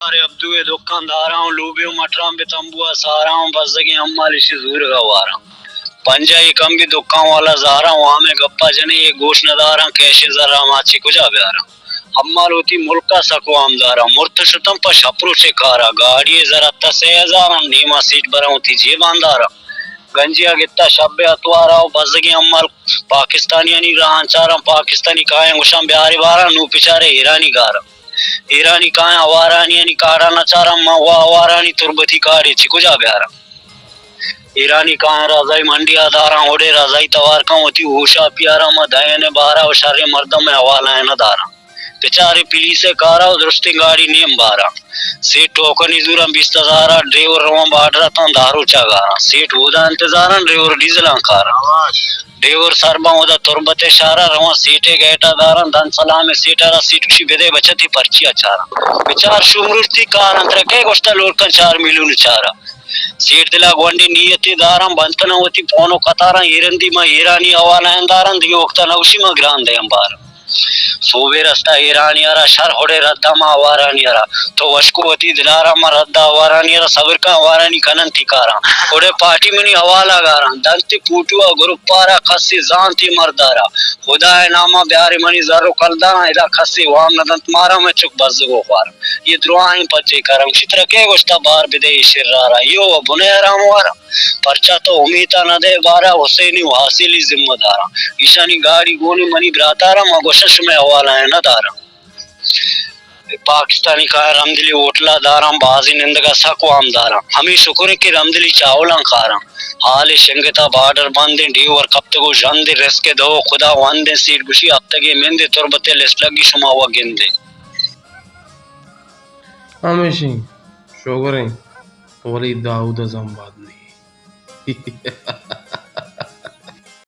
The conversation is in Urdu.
ارے ابدو دکاندار ہوں لوبیو مٹرام بے تمبوا سارا ہوں بزدگی ہمال اسی زور گوارا پنجائی کم بھی دکان والا زارا وہاں میں گپا جنے یہ گوشت ندارا کیشے ذرا ماچی کجا بیارا ہمال ہوتی ملکا سکو آمدارا مرت شتم پا شپرو چکارا گاڑی ذرا تسے ہزارا نیما سیٹ برا ہوتی جیباندارا گنجیا گتا شب اتوارا بزدگی ہمال پاکستانی یعنی رہان چارا پاکستانی کائیں گوشم بیاری بارا نو پچارے ایرانی گارا ایرانی کائیں اوارانی یعنی کارا نچارا ما وا اوارانی تربتی کاری چی کجا بیارا ایرانی کائیں رضائی منڈیا دارا اوڑے رضائی توار کم ہوتی ہوشا پیارا ما دائنے بارا و شر مردم میں حوالہ ہے ندارا بیچارے پولیسے کارا و درستی گاڑی نیم بارا سیٹ ٹوکنی زورم 20,000 ڈریور روان باڈرہ تان دارو چاگارا سیٹ ہودا انتظارن ڈریور ڈیزلان کارا ڈریور سربا ہودا تربت شارا روان سیٹے گیٹا دارن دن سلام سیٹا را سیٹ کشی بدے بچتی پرچی اچارا بچار شمرتی کارن ترکے گوشتا لوٹکن 4 میلیون چارا سیٹ دلا گوندی نیتی دارن بنتنا ہوتی پونو قطارا ایرندی ما ایرانی حوالہ اندارن دی وقتا نوشی ما گران دے امبارا صوبے رستا ایرانی ارا شر ہوڑے ردا ما وارانی ارا تو وشکوتی دلارا ما ردا وارانی ارا صبر کا وارانی کنن تکارا ہوڑے پارٹی منی حوالہ گارا دنتی پوٹوا گروپ پارا خسی زانتی مردارا خدا نامہ بیاری منی زرو کلدانا ادا خسی وام ندنت مارا میں چک بزگو خوارا یہ دروائیں پچے کرم شترکے گوشتا بار بدے شرارا یو بنے حرام وارا پرچا تو امیتا نہ دے بارا حسینی و حاصلی ذمہ دارا ایشانی گاڑی گونی منی براتارا ما گوشش میں حوالہ ہے نہ دارا پاکستانی کا رمدلی ہوٹلا دارم بازی نندگا سکو عام دارم ہمیں شکر ہے کہ رمدلی چاولان کارم حال شنگتا بارڈر باندے ڈیور کپتگو جندے رسکے دو خدا واندے سیٹ گوشی ابتگی مندے تربتے لس لگی شما وگندے ہمیشہ شوگریں ولی داؤد ازم بادنی